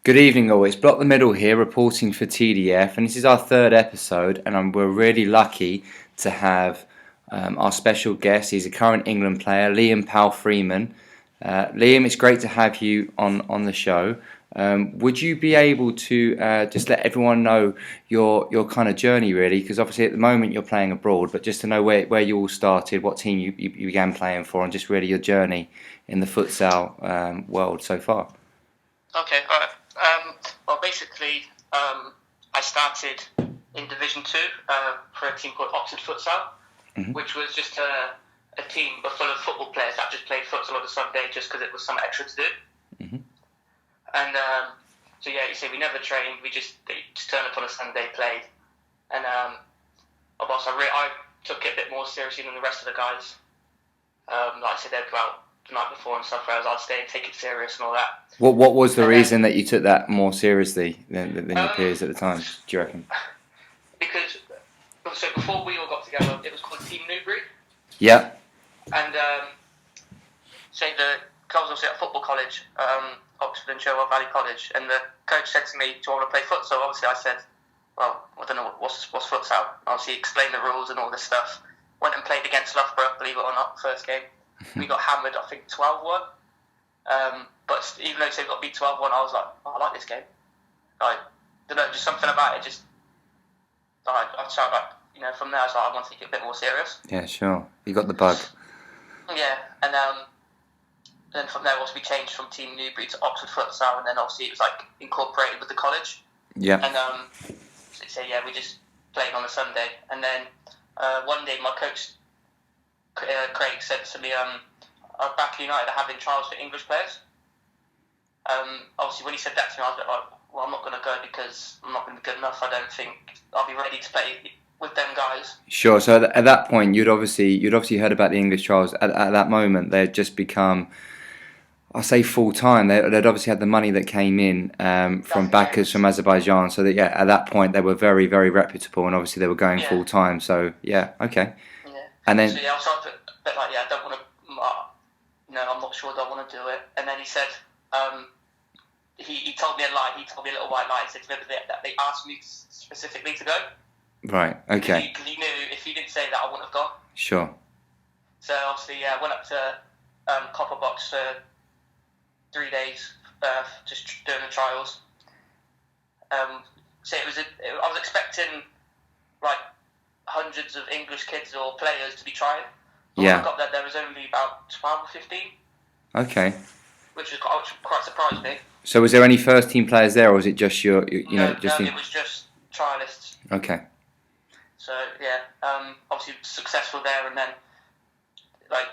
Good evening, all. It's Block the Middle here, reporting for TDF, and this is our third episode. And we're really lucky to have our special guest. He's a current England player, Liam Palfreeman. Liam, it's great to have you on the show. Would you be able to just let everyone know your kind of journey, really? Because obviously at the moment you're playing abroad, but just to know where you all started, what team you began playing for, and just really your journey in the futsal world so far. Okay, all right. Well, basically, I started in Division 2 for a team called Oxford Futsal, which was just a team full of football players that just played futsal on a Sunday just because it was something extra to do. And so, yeah, you say we never trained, they just turned up on a Sunday, played. And I took it a bit more seriously than the rest of the guys. Like I said, they'd go out the night before and stuff, whereas I'd stay and take it serious and all that. What was the reason that you took that more seriously than your peers at the time, do you reckon? Because, so before we all got together, it was called Team Newbury. Yeah. And, I was obviously at football college, Oxford and Cherwell Valley College, and the coach said to me, do you want to play futsal? Obviously I said, well, I don't know what's futsal. Obviously he explained the rules and all this stuff. Went and played against Loughborough, believe it or not, first game. We got hammered, I think, 12-1. But even though we got beat 12-1, I was like, I like this game. Like, I don't know, just something about it. I felt like, from there, I was like, I want to take it a bit more serious. Yeah, sure. You got the bug. Yeah, and then from there, also we changed from Team Newbury to Oxford Futsal, and then obviously it was like incorporated with the college. Yeah. And we just played on a Sunday, and then one day my coach Craig said to me, back at United are having trials for English players. Obviously, when he said that to me, I was like, well, I'm not going to go because I'm not going to be good enough. I don't think I'll be ready to play with them guys. Sure. So at that point, you'd obviously heard about the English trials. At that moment, they'd just become, I say, full time. They'd obviously had the money that came in from backers from Azerbaijan. So that at that point they were very, very reputable, and obviously they were going full time. So okay. Yeah. And then. So I was a bit like, I don't want to. I'm not sure that I want to do it. And then he said, he told me a lie. He told me a little white lie. He said to me that they asked me specifically to go. Right. Okay. Because he knew if he didn't say that, I wouldn't have gone. Sure. So obviously, I went up to Copper Box for 3 days, just doing the trials. So I was expecting like hundreds of English kids or players to be trying. But when I got there was only about 12 or 15. Okay. Which quite surprised me. So was there any first team players there, or was it just No, it was just trialists. Okay. So obviously successful there, and then like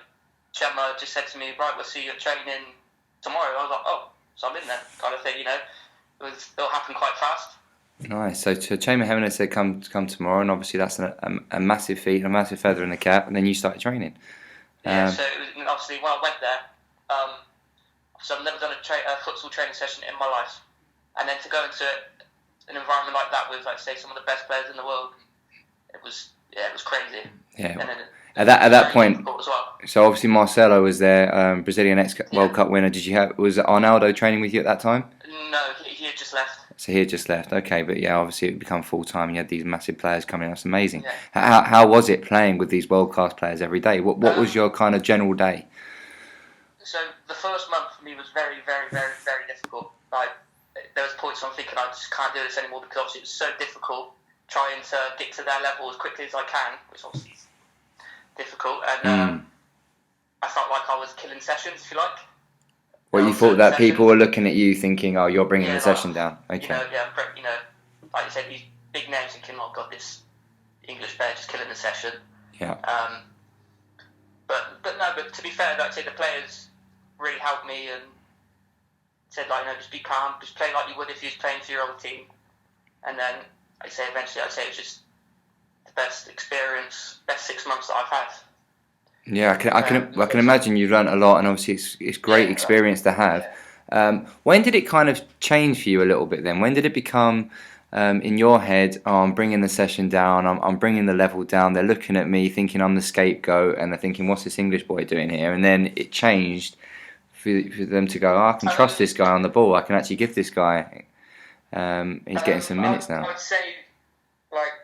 Gemma just said to me, right, we'll see you at training tomorrow. I was like, oh, so I'm in there, kind of thing. It'll happen quite fast. Nice. So Chamber Heaven said come tomorrow, and obviously that's a massive feat, a massive feather in the cap, and then you started training. Yeah. So it was, obviously when I went there, so I've never done a futsal training session in my life, and then to go into an environment like that with, like, say, some of the best players in the world, it was crazy. Yeah. And at that point, as well. So obviously Marcelo was there, Brazilian World Cup winner. Was Arnaldo training with you at that time? No, he had just left. So he had just left. Okay, but obviously it become full time. You had these massive players coming in. That's amazing. Yeah. How was it playing with these world class players every day? What was your kind of general day? So the first month for me was very, very, very, very difficult. Like, there was points I'm thinking I just can't do this anymore, because obviously it was so difficult trying to get to their level as quickly as I can, which obviously is difficult. And I felt like I was killing sessions, if you like. Well, you thought that people were looking at you thinking, oh, you're bringing the session down. Okay. Like you said, these big names thinking, oh God, this English player just killing the session. Yeah. But to be fair, like I say, the players really helped me and said, like, just be calm, just play like you would if you was playing for your old team. And then eventually it was just the best experience, best 6 months that I've had. Yeah, I can imagine you've learnt a lot, and obviously it's great experience to have. Yeah. When did it kind of change for you a little bit then? When did it become in your head, oh, I'm bringing the session down, I'm bringing the level down, they're looking at me thinking I'm the scapegoat, and they're thinking, what's this English boy doing here? And then it changed for them to go, oh, I can trust this guy on the ball. I can actually give this guy. He's getting some minutes now. I would say, like,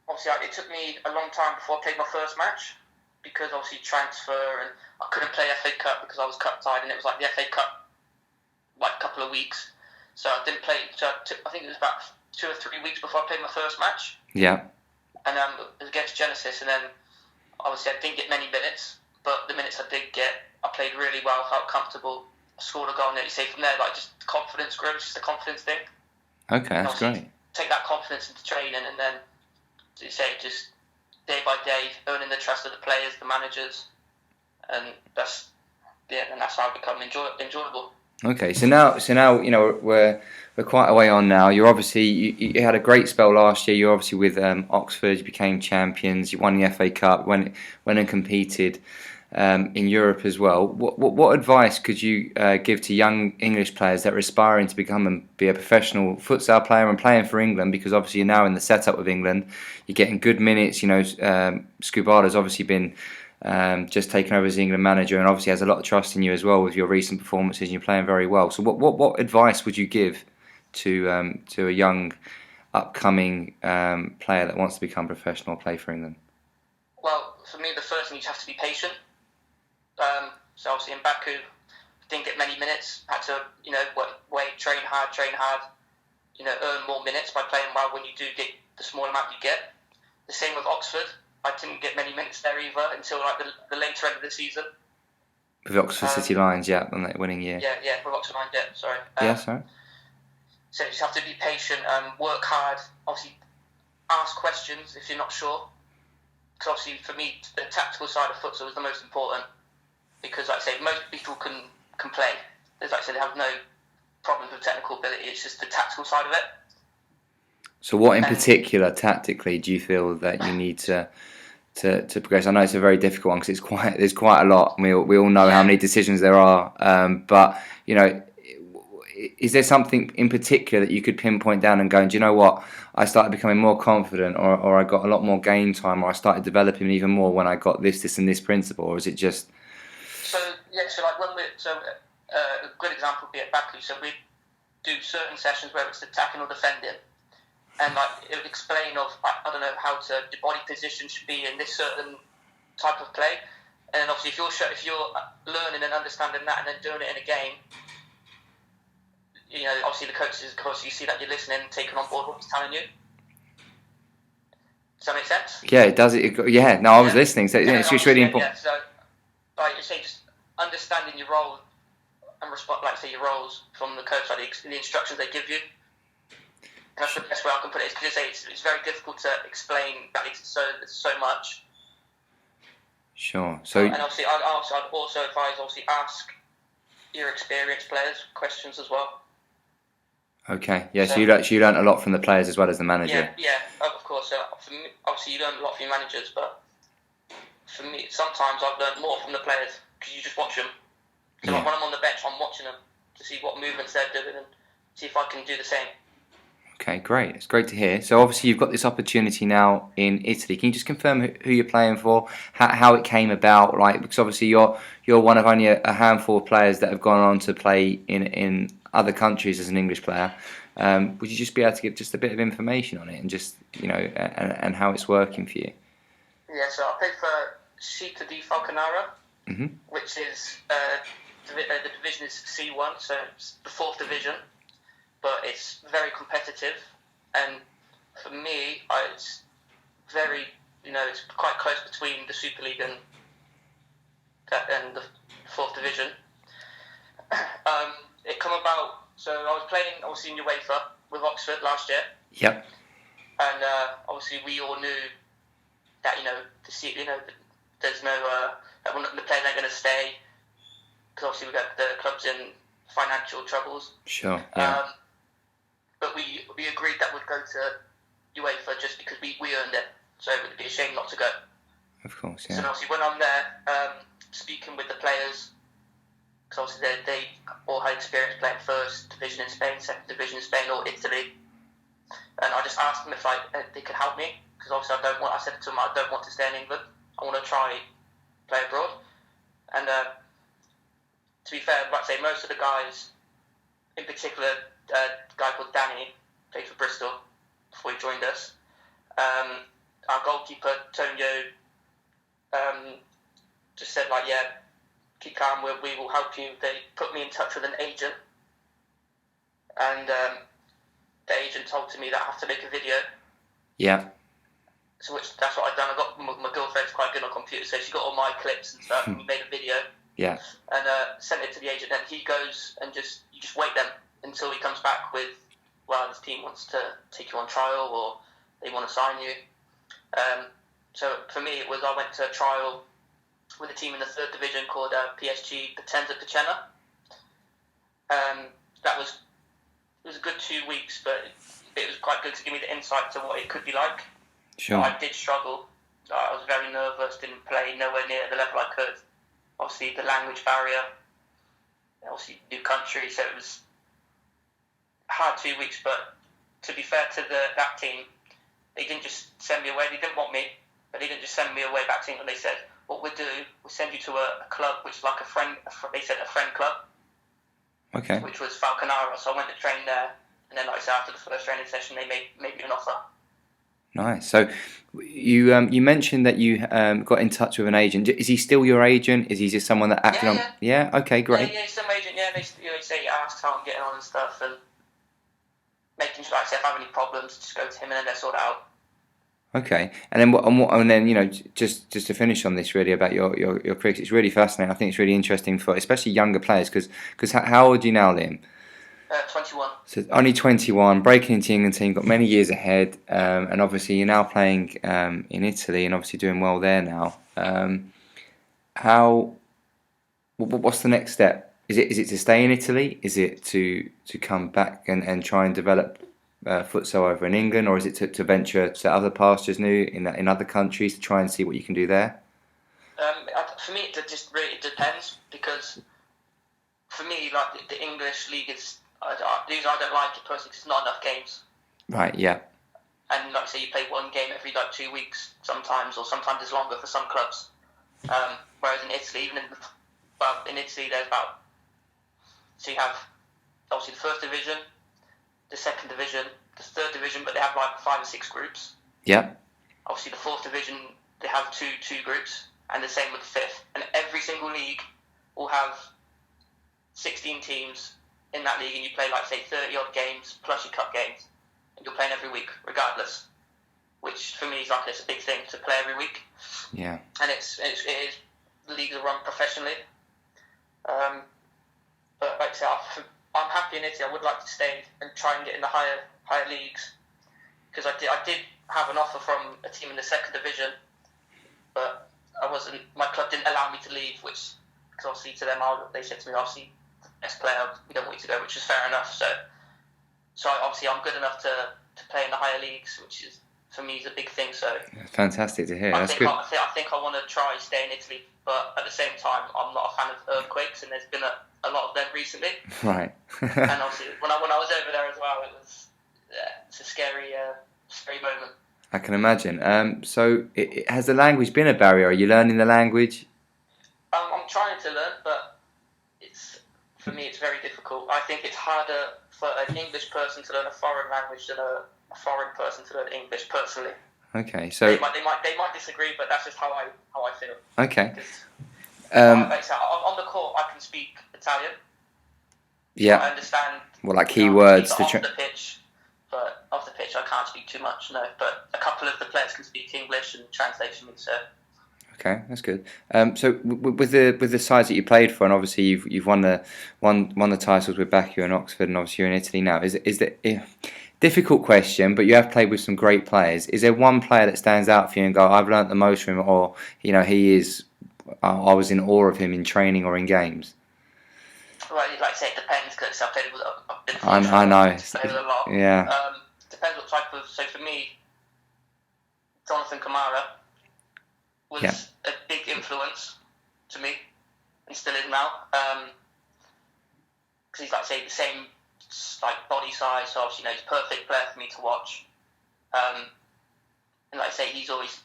obviously, it took me a long time before I played my first match because obviously transfer and I couldn't play FA Cup because I was cup tied and it was like the FA Cup like a couple of weeks. So I didn't play. So I think it was about 2 or 3 weeks before I played my first match. Yeah. And it was against Genesis, and then obviously I didn't get many minutes, but the minutes I did get, I played really well, felt comfortable, scored a goal, and you say from there, like, just confidence grows, just a confidence thing. Okay, that's great. Take that confidence into training, and then, as you say, just day by day, earning the trust of the players, the managers, and that's how it become enjoyable. Okay, so now you know we're quite a way on now. You're obviously you had a great spell last year. You're obviously with Oxford. You became champions. You won the FA Cup. Went and competed in Europe as well. What advice could you give to young English players that are aspiring to become and be a professional futsal player and playing for England? Because obviously you're now in the setup with England. You're getting good minutes. You know, Scubada's obviously been just taken over as the England manager, and obviously has a lot of trust in you as well with your recent performances. And you're playing very well. So what advice would you give to a young upcoming player that wants to become professional or play for England? Well, for me, the first thing you have to be patient. So obviously in Baku, didn't get many minutes. Had to train hard. Earn more minutes by playing well. When you do get the small amount you get. The same with Oxford. I didn't get many minutes there either until like the later end of the season. With Oxford City Lions, on that winning year. Yeah, with Oxford Lions, sorry. Sorry. So you just have to be patient, work hard. Obviously, ask questions if you're not sure. Because obviously, for me, the tactical side of futsal is the most important. Because, like I say, most people can play. As like I said, they have no problems with technical ability. It's just the tactical side of it. So, what in particular, tactically, do you feel that you need to progress? I know it's a very difficult one because there's quite a lot. We all know how many decisions there are. But you know, is there something in particular that you could pinpoint down and go, do you know what? I started becoming more confident, or I got a lot more game time, or I started developing even more when I got this and this principle, or is it just? So like when a good example would be at Baku. So we do certain sessions where it's attacking or defending. And like it would explain I don't know how the body position should be in this certain type of play, and obviously if you're learning and understanding that and then doing it in a game, obviously the coaches, of course, you see that you're listening and taking on board what he's telling you. Does that make sense? Yeah, it does. I was listening. So it's just really important. Yeah, so like you say, just understanding your role and your roles from the coach, like the instructions they give you. That's the best way I can put it. Because it's very difficult to explain that it's so much. Sure. So and obviously, I'd also advise ask your experienced players questions as well. Okay. Yeah. So you learn a lot from the players as well as the manager. Yeah. Of course. So for me, obviously, you learn a lot from your managers, but for me, sometimes I've learned more from the players because you just watch them. So like when I'm on the bench, I'm watching them to see what movements they're doing and see if I can do the same. Okay, great. It's great to hear. So obviously you've got this opportunity now in Italy. Can you just confirm who you're playing for, how it came about? Like, because obviously you're one of only a handful of players that have gone on to play in other countries as an English player. Would you just be able to give just a bit of information on it and just and how it's working for you? Yeah, so I play for Città di Falconara, which is the division is C1, so it's the 4th division. But it's very competitive, and for me, it's very, it's quite close between the Super League and the 4th division. It come about, so I was playing obviously in UEFA with Oxford last year. Yep. And obviously we all knew that there's no the players aren't going to stay because obviously we got the clubs in financial troubles. Sure. Yeah. But we agreed that we'd go to UEFA just because we earned it. So it would be a shame not to go. Of course, yeah. So obviously when I'm there, speaking with the players, because obviously they all had experience playing 1st division in Spain, 2nd division in Spain, or Italy. And I just asked them if they could help me, because obviously I said to them, I don't want to stay in England. I want to try play abroad. And to be fair, like I say, most of the guys, in particular, a guy called Danny, played for Bristol before he joined us. Our goalkeeper, Tonio, just said, like, yeah, keep calm, we will help you. They put me in touch with an agent, and the agent told me that I have to make a video. Yeah. So that's what I've done. I got my girlfriend's quite good on computers, so she got all my clips and stuff, and we made a video. Yeah. And sent it to the agent. Then he goes and you just wait then until he comes back with, well, this team wants to take you on trial or they want to sign you. So for me, it was I went to a trial with a team in the 3rd division called PSG Potenza Picena. It was a good 2 weeks, but it was quite good to give me the insight to what it could be like. Sure. I did struggle. I was very nervous, didn't play nowhere near the level I could. Obviously, the language barrier, obviously, new country, so it was hard 2 weeks. But to be fair to that team, they didn't just send me away. They didn't want me, but they didn't just send me away back to England. They said, what we'll do, we'll send you to a club which is like a friend club. Okay. Which was Falconara. So I went to train there, and then, like I said, after the first training session, they made me an offer. Nice. So you mentioned that you got in touch with an agent. Is he still your agent? Is he just someone that acted on? Yeah. Okay. Great. Yeah, he's still my agent. Yeah, they say ask how I'm getting on and stuff, and making sure, like I say, if I have any problems, just go to him and then they'll sort it out. Okay. And then just to finish on this really about your career, 'cause it's really fascinating. I think it's really interesting for especially younger players because how old are you now, Liam? 21. So only 21, breaking into the England team, got many years ahead, and obviously you're now playing in Italy and obviously doing well there now. What's the next step? Is it to stay in Italy? Is it to come back and try and develop futsal over in England, or is it to venture to other pastures new in other countries to try and see what you can do there? For me, it just really depends, because for me, like the English league is. I don't like it personally because it's not enough games. Right, yeah. And like I say, you play one game every 2 weeks sometimes, or sometimes it's longer for some clubs. Whereas in Italy, in Italy there's so you have obviously the 1st division, the 2nd division, the 3rd division, but they have like 5 or 6 groups. Yeah. Obviously the 4th division, they have two groups, and the same with the 5th. And every single league will have 16 teams in that league, and you play, like, say, 30-odd games plus your cup games, and you're playing every week, regardless. Which, for me, is like it's a big thing to play every week. Yeah. And it is the leagues are run professionally. But, like I say, I'm happy in Italy. I would like to stay and try and get in the higher leagues. Because I did have an offer from a team in the 2nd division, but my club didn't allow me to leave, because obviously to them, they said to me, obviously, best player, we don't want you to go, which is fair enough. So obviously I'm good enough to play in the higher leagues, which is for me is a big thing. So fantastic to hear. That's good. I think I want to try stay in Italy, but at the same time I'm not a fan of earthquakes, and there's been a lot of them recently. Right. And obviously when I was over there as well, it's a scary moment. I can imagine. So has the language been a barrier? Are you learning the language? I'm trying to learn, but for me, it's very difficult. I think it's harder for an English person to learn a foreign language than a foreign person to learn English. Personally. Okay, so they might disagree, but that's just how I feel. Okay. Like I said, on the court, I can speak Italian. Yeah. I understand. Well, like keywords off the pitch, but off the pitch, I can't speak too much. No, but a couple of the players can speak English and translate for me. So. Okay, that's good. So with the sides that you played for, and obviously you've won the titles with Bacchio and Oxford, and obviously you're in Italy now. Is there difficult question? But you have played with some great players. Is there one player that stands out for you and go, I've learnt the most from him, or he is? I was in awe of him in training or in games. Well, like I say, it depends, because I've played with. I've been I know. Played with a lot. Yeah. Depends what type of. So for me, Jonathan Kamara was a big influence to me, and still is now. Because he's, like I say, the same body size, so obviously he's a perfect player for me to watch. And like I say, he was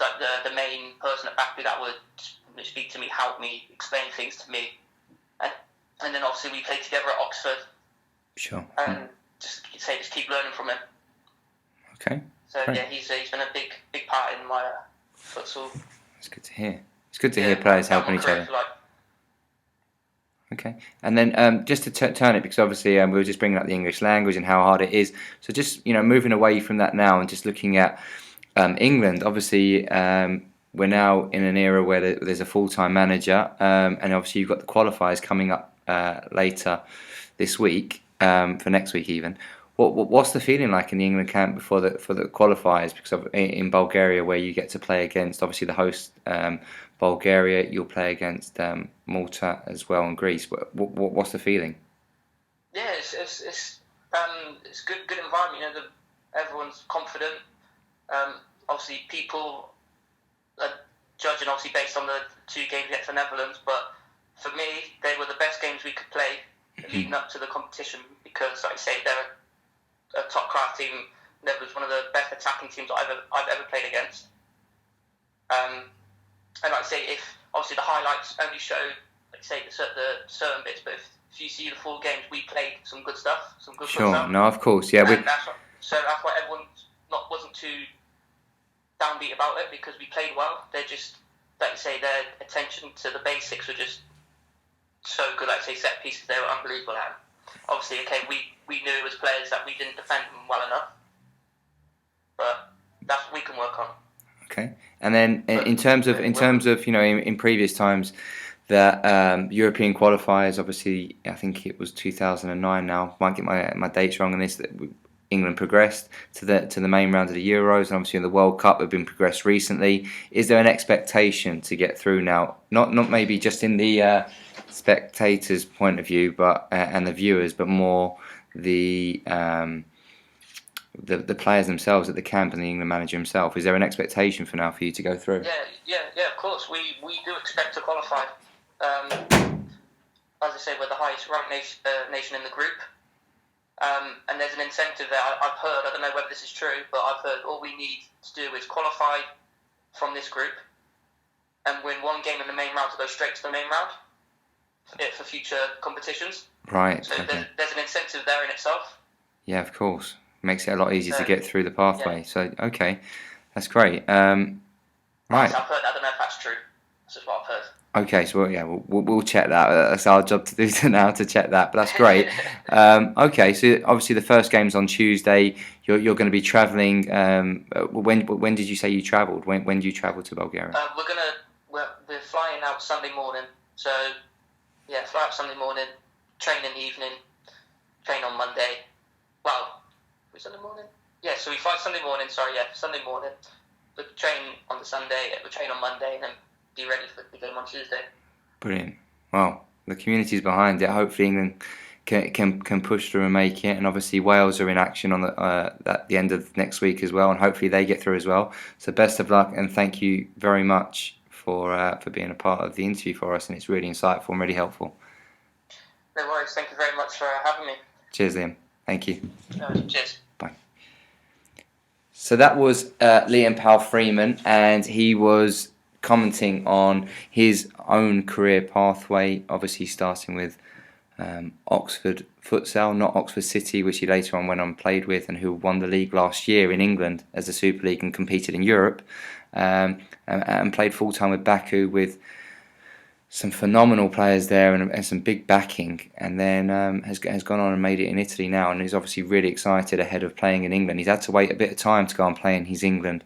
like the main person at Baku that would speak to me, help me, explain things to me. and then obviously we played together at Oxford. Sure. And just keep learning from him. Okay. So Great. yeah, he's been a big part in my futsal. It's good to hear. It's good to hear players helping each other. Okay, and then just to turn it, because obviously we were just bringing up the English language and how hard it is. So just moving away from that now and just looking at England. Obviously, we're now in an era where there's a full-time manager, and obviously you've got the qualifiers coming up later this week, for next week even. What's the feeling like in the England camp for the qualifiers? Because in Bulgaria, where you get to play against obviously the host Bulgaria, you'll play against Malta as well and Greece. What's the feeling? Yeah, it's good environment. Everyone's confident. Obviously, people are judging obviously based on the 2 games against the Netherlands, but for me, they were the best games we could play leading up to the competition, because, like I say, they're a top class team. Netherlands, one of the best attacking teams I've ever played against. And like I say, if obviously the highlights only show, like I say, the certain bits, but if you see the full games, we played some good stuff, some good Sure, stuff. no, of course, yeah. So that's why everyone wasn't too downbeat about it, because we played well. They're just, like I say, their attention to the basics were just so good. Like I say, set pieces, they were unbelievable at. Obviously, okay, we knew as players that we didn't defend them well enough, but that's what we can work on. Okay, and then in terms of in previous times, the European qualifiers, obviously I think it was 2009 now. Might get my dates wrong on this. That England progressed to the main round of the Euros, and obviously in the World Cup have been progressed recently. Is there an expectation to get through now? Not maybe just in the spectators' point of view, but and the viewers, but more the players themselves at the camp and the England manager himself. Is there an expectation for now for you to go through? Yeah. Of course, we do expect to qualify. As I say, we're the highest ranked nation in the group, and there's an incentive there. I've heard. I don't know whether this is true, but I've heard all we need to do is qualify from this group and win 1 game in the main round to go straight to the main round for future competitions. Right. So okay. there's an incentive there in itself. Yeah, of course. Makes it a lot easier to get through the pathway. Yeah. So, okay, that's great. Right. I've heard. I don't know if that's true. That's just what I've heard. Okay, so we'll check that. That's our job to do now, to check that. But that's great. Okay, so obviously the first game's on Tuesday. You're going to be travelling. When did you say you travelled? When do you travel to Bulgaria? We're flying out Sunday morning. So yeah, fly out Sunday morning, train in the evening, train on Monday. Well, Sunday morning? Yeah, so we fly Sunday morning, Sunday morning. We train on the Sunday, we train on Monday, and then be ready for the game on Tuesday. Brilliant. Well, the community's behind it. Hopefully England can push through and make it, and obviously Wales are in action on at the end of next week as well, and hopefully they get through as well. So best of luck, and thank you very much for being a part of the interview for us, and it's really insightful and really helpful. No worries. Thank you very much for having me. Cheers, Liam. Thank you. Cheers. Bye. So that was Liam Palfreeman, and he was commenting on his own career pathway, obviously starting with Oxford Futsal, not Oxford City, which he later on went on and played with, and who won the league last year in England as the Super League and competed in Europe, and played full-time with Baku with some phenomenal players there and some big backing, and then has gone on and made it in Italy now, and he's obviously really excited ahead of playing in England. He's had to wait a bit of time to go and play in his England,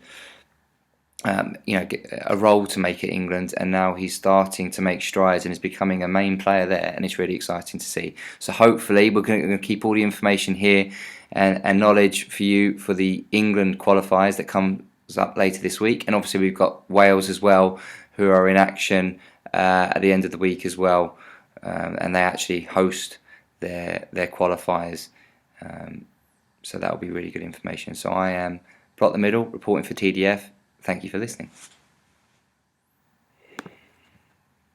get a role to make at England, and now he's starting to make strides and is becoming a main player there, and it's really exciting to see. So hopefully we're going to keep all the information here and knowledge for you for the England qualifiers that comes up later this week, and obviously we've got Wales as well, who are in action at the end of the week as well, and they actually host their qualifiers, so that will be really good information. So I am Plot the Middle, reporting for TDF. Thank you for listening.